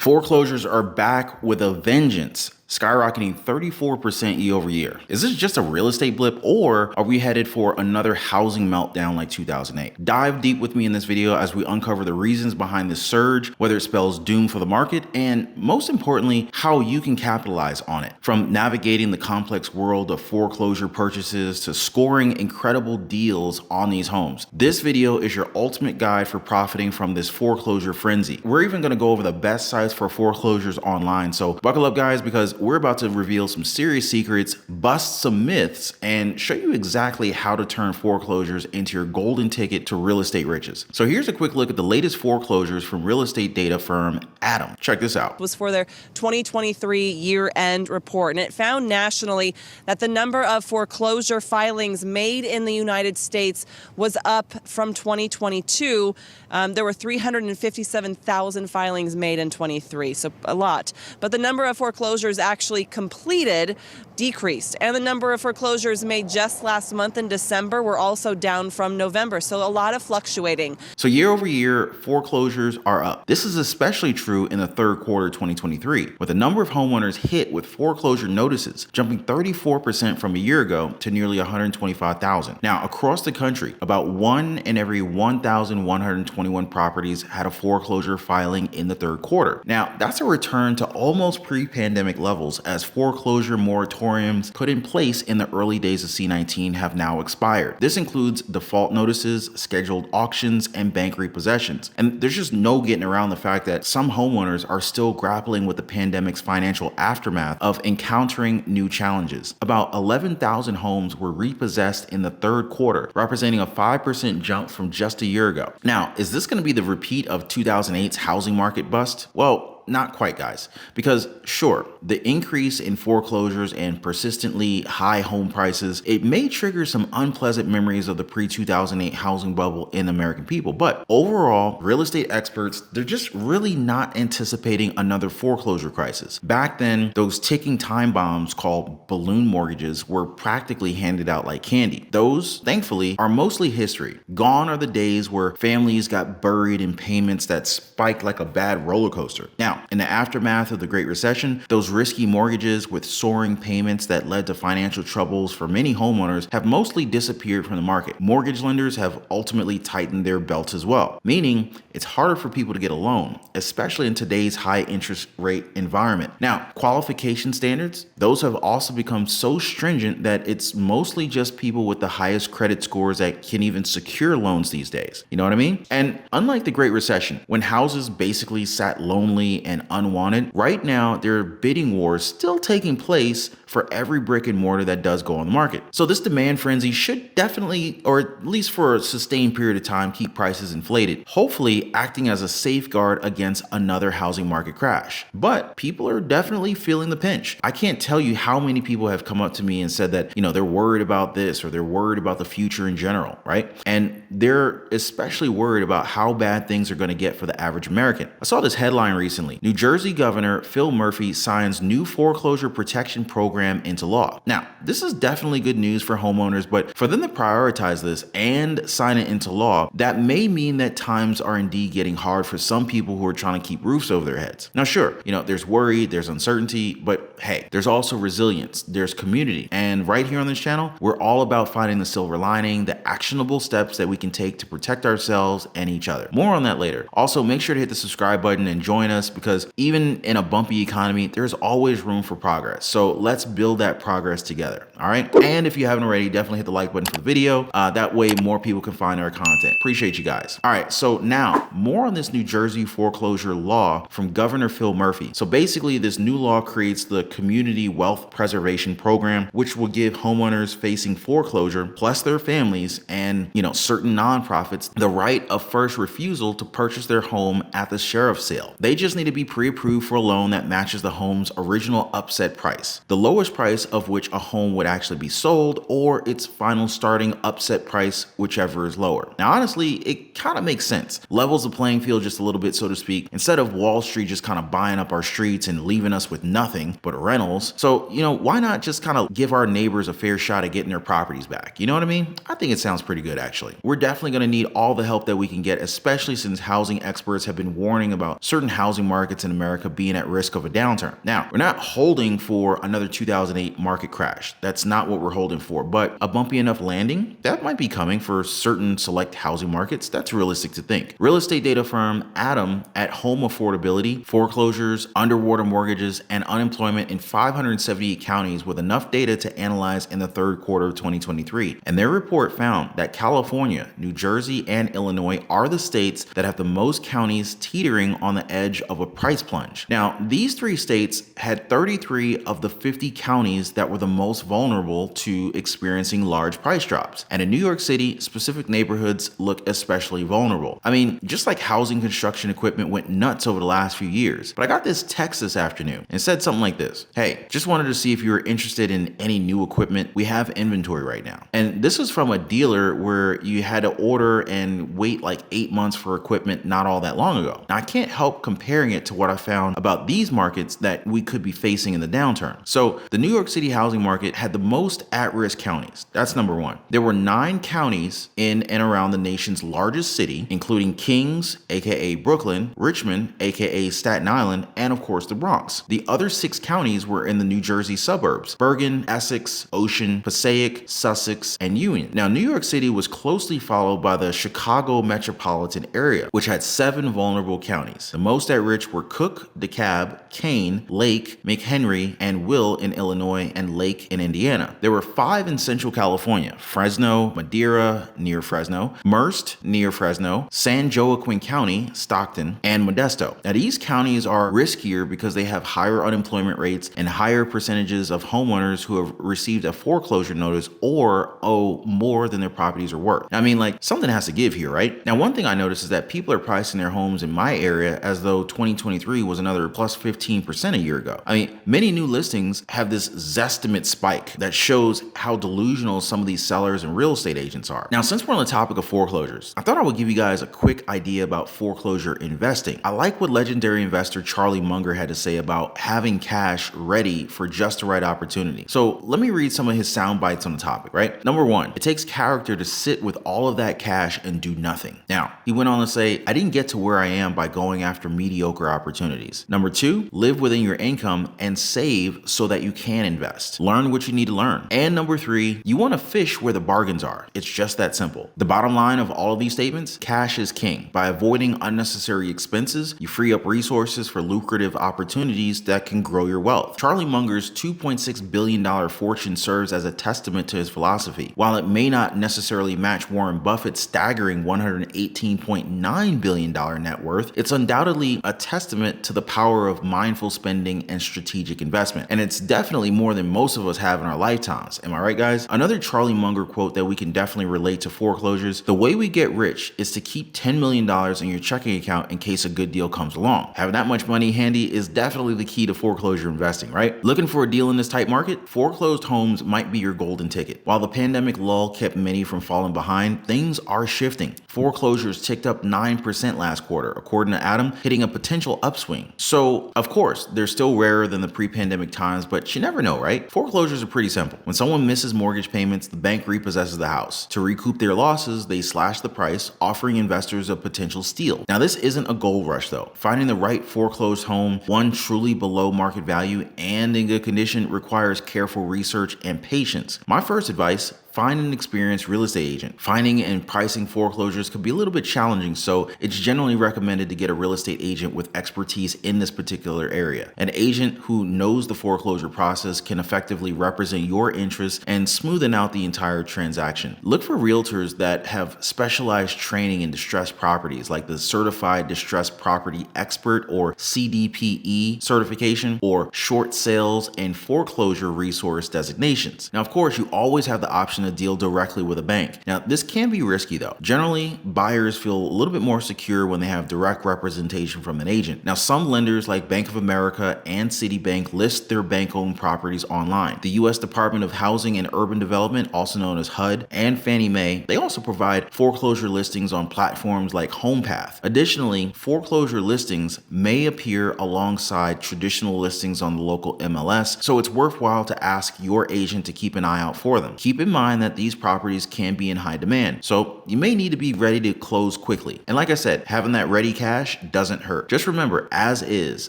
Foreclosures are back with a vengeance, skyrocketing 34% year over year. Is this just a real estate blip, or are we headed for another housing meltdown like 2008? Dive deep with me in this video as we uncover the reasons behind this surge, whether it spells doom for the market, and most importantly, how you can capitalize on it. From navigating the complex world of foreclosure purchases to scoring incredible deals on these homes, this video is your ultimate guide for profiting from this foreclosure frenzy. We're even going to go over the best sites for foreclosures online, so buckle up guys, because we're about to reveal some serious secrets, bust some myths, and show you exactly how to turn foreclosures into your golden ticket to real estate riches. So here's a quick look at the latest foreclosures from real estate data firm ATTOM. Check this out. It was for their 2023 year-end report, and it found nationally that the number of foreclosure filings made in the United States was up from 2022. There were 357,000 filings made in 23, so a lot. But the number of foreclosures actually completed decreased, and the number of foreclosures made just last month in December were also down from November, so a lot of fluctuating. So year over year, foreclosures are up. This is especially true in the third quarter 2023, with the number of homeowners hit with foreclosure notices jumping 34% from a year ago to nearly 125,000. Now, across the country, about 1 in every 1,121 properties had a foreclosure filing in the third quarter. Now, that's a return to almost pre-pandemic levels, as foreclosure moratoriums put in place in the early days of C-19 have now expired. This includes default notices, scheduled auctions, and bank repossessions. And there's just no getting around the fact that some homeowners are still grappling with the pandemic's financial aftermath of encountering new challenges. About 11,000 homes were repossessed in the third quarter, representing a 5% jump from just a year ago. Now, is this going to be the repeat of 2008's housing market bust? Well, not quite, guys, because sure, the increase in foreclosures and persistently high home prices, it may trigger some unpleasant memories of the pre-2008 housing bubble in American people, but overall, real estate experts, they're just really not anticipating another foreclosure crisis. Back then, those ticking time bombs called balloon mortgages were practically handed out like candy. Those, thankfully, are mostly history. Gone are the days where families got buried in payments that spiked like a bad roller coaster. Now, in the aftermath of the Great Recession, those risky mortgages with soaring payments that led to financial troubles for many homeowners have mostly disappeared from the market. Mortgage lenders have ultimately tightened their belts as well, meaning it's harder for people to get a loan, especially in today's high interest rate environment. Now, qualification standards, those have also become so stringent that it's mostly just people with the highest credit scores that can even secure loans these days. You know what I mean? And unlike the Great Recession, when houses basically sat lonely and unwanted, right now there are bidding wars still taking place for every brick and mortar that does go on the market. So this demand frenzy should definitely, or at least for a sustained period of time, keep prices inflated, hopefully acting as a safeguard against another housing market crash. But people are definitely feeling the pinch. I can't tell you how many people have come up to me and said that, they're worried about this or they're worried about the future in general, right? And they're especially worried about how bad things are going to get for the average American. I saw this headline recently. New Jersey Governor Phil Murphy signs new foreclosure protection program into law. Now, this is definitely good news for homeowners, but for them to prioritize this and sign it into law, that may mean that times are indeed getting hard for some people who are trying to keep roofs over their heads. Now, sure, there's worry, there's uncertainty, but hey, there's also resilience, there's community. And right here on this channel, we're all about finding the silver lining, the actionable steps that we can take to protect ourselves and each other. More on that later. Also, make sure to hit the subscribe button and join us, because even in a bumpy economy, there's always room for progress. So let's build that progress together. All right. And if you haven't already, definitely hit the like button for the video. That way more people can find our content. Appreciate you guys. All right. So now more on this New Jersey foreclosure law from Governor Phil Murphy. So basically this new law creates the Community Wealth Preservation Program, which will give homeowners facing foreclosure plus their families and, certain nonprofits the right of first refusal to purchase their home at the sheriff's sale. They just need to be pre-approved for a loan that matches the home's original upset price, the lowest price of which a home would actually be sold, or its final starting upset price, whichever is lower. Now, honestly, it kind of makes sense. Levels the playing field just a little bit, so to speak, instead of Wall Street just kind of buying up our streets and leaving us with nothing but rentals. So, why not just kind of give our neighbors a fair shot at getting their properties back? You know what I mean? I think it sounds pretty good, actually. We're definitely going to need all the help that we can get, especially since housing experts have been warning about certain housing markets in America being at risk of a downturn. Now, we're not holding for another 2008 market crash. That's not what we're holding for, but a bumpy enough landing, that might be coming for certain select housing markets. That's realistic to think. Real estate data firm ATTOM at home affordability, foreclosures, underwater mortgages, and unemployment in 578 counties with enough data to analyze in the third quarter of 2023. And their report found that California, New Jersey, and Illinois are the states that have the most counties teetering on the edge of a price plunge. Now, these three states had 33 of the 50 counties that were the most vulnerable to experiencing large price drops. And in New York City, specific neighborhoods look especially vulnerable. I mean, just like housing construction equipment went nuts over the last few years. But I got this text this afternoon and said something like this: "Hey, just wanted to see if you were interested in any new equipment. We have inventory right now." And this is from a dealer where you had to order and wait like 8 months for equipment not all that long ago. Now, I can't help comparing it to what I found about these markets that we could be facing in the downturn. So the New York City housing market had the most at-risk counties. That's number one. There were 9 counties in and around the nation's largest city, including Kings, aka Brooklyn, Richmond, aka Staten Island, and of course the Bronx. The other 6 counties were in the New Jersey suburbs: Bergen, Essex, Ocean, Passaic, Sussex, and Union. Now, New York City was closely followed by the Chicago metropolitan area, which had 7 vulnerable counties. The most at risk were Cook, DeKalb, Kane, Lake, McHenry, and Will in Illinois, and Lake in Indiana. There were 5 in Central California: Fresno, Madera near Fresno, Merced near Fresno, San Joaquin County, Stockton, and Modesto. Now, these counties are riskier because they have higher unemployment rates and higher percentages of homeowners who have received a foreclosure notice or owe more than their properties are worth. I mean, like, something has to give here, right? Now, one thing I noticed is that people are pricing their homes in my area as though 2023 was another plus 15% a year ago. I mean, many new listings have this Zestimate spike that shows how delusional some of these sellers and real estate agents are. Now, since we're on the topic of foreclosures, I thought I would give you guys a quick idea about foreclosure investing. I like what legendary investor Charlie Munger had to say about having cash ready for just the right opportunity. So let me read some of his sound bites on the topic, right? Number 1, it takes character to sit with all of that cash and do nothing. Now, he went on to say, "I didn't get to where I am by going after mediocre opportunities." Number 2, live within your income and save so that you can invest. Learn what you need to learn. And number 3, you want to fish where the bargains are. It's just that simple. The bottom line of all of these statements: cash is king. By avoiding unnecessary expenses, you free up resources for lucrative opportunities that can grow your wealth. Charlie Munger's $2.6 billion fortune serves as a testament to his philosophy. While it may not necessarily match Warren Buffett's staggering $118.9 billion net worth, it's undoubtedly a testament to the power of mindful spending and strategic investment. And it's definitely more than most of us have in our lifetimes. Am I right, guys? Another Charlie Munger quote that we can definitely relate to foreclosures: "The way we get rich is to keep $10 million in your checking account in case a good deal comes along." Having that much money handy is definitely the key to foreclosure investing, right? Looking for a deal in this tight market? Foreclosed homes might be your golden ticket. While the pandemic lull kept many from falling behind, things are shifting. Foreclosures ticked up 9% last quarter, according to ATTOM, hitting a potential upswing. So, of course, they're still rarer than the pre-pandemic times, but you never know, right? Foreclosures are pretty simple. When someone misses mortgage payments, the bank repossesses the house. To recoup their losses, they slash the price, offering investors a potential steal. Now, this isn't a gold rush, though. Finding the right foreclosed home, one truly below market value and in good condition, requires careful research and patience. My first advice: find an experienced real estate agent. Finding and pricing foreclosures could be a little bit challenging, so it's generally recommended to get a real estate agent with expertise in this particular area. An agent who knows the foreclosure process can effectively represent your interests and smoothen out the entire transaction. Look for realtors that have specialized training in distressed properties, like the Certified Distressed Property Expert or CDPE certification, or short sales and foreclosure resource designations. Now, of course, you always have the option option to deal directly with a bank. Now, this can be risky though. Generally, buyers feel a little bit more secure when they have direct representation from an agent. Now, some lenders like Bank of America and Citibank list their bank-owned properties online. The U.S. Department of Housing and Urban Development, also known as HUD, and Fannie Mae, they also provide foreclosure listings on platforms like HomePath. Additionally, foreclosure listings may appear alongside traditional listings on the local MLS, so it's worthwhile to ask your agent to keep an eye out for them. Keep in mind that these properties can be in high demand, so you may need to be ready to close quickly. And like I said, having that ready cash doesn't hurt. Just remember, as is,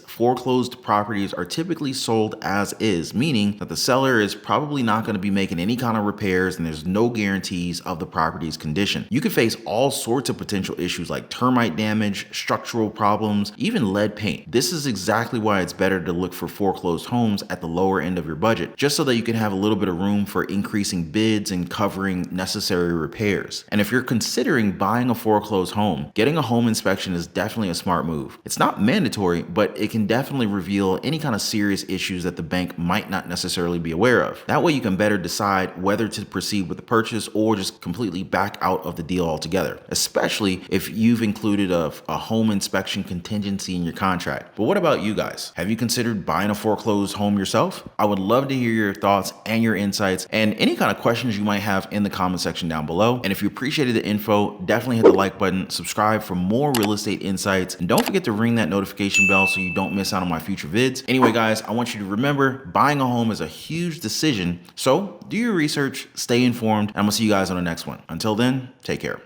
foreclosed properties are typically sold as is, meaning that the seller is probably not going to be making any kind of repairs and there's no guarantees of the property's condition. You could face all sorts of potential issues like termite damage, structural problems, even lead paint. This is exactly why it's better to look for foreclosed homes at the lower end of your budget, just so that you can have a little bit of room for increasing bids and covering necessary repairs. And if you're considering buying a foreclosed home, getting a home inspection is definitely a smart move. It's not mandatory, but it can definitely reveal any kind of serious issues that the bank might not necessarily be aware of. That way you can better decide whether to proceed with the purchase or just completely back out of the deal altogether, especially if you've included a home inspection contingency in your contract. But what about you guys? Have you considered buying a foreclosed home yourself? I would love to hear your thoughts and your insights and any kind of questions you might have in the comment section down below. And if you appreciated the info, definitely hit the like button, subscribe for more real estate insights, and don't forget to ring that notification bell so you don't miss out on my future vids. Anyway, guys, I want you to remember buying a home is a huge decision. So do your research, stay informed, and I'm gonna see you guys on the next one. Until then, take care.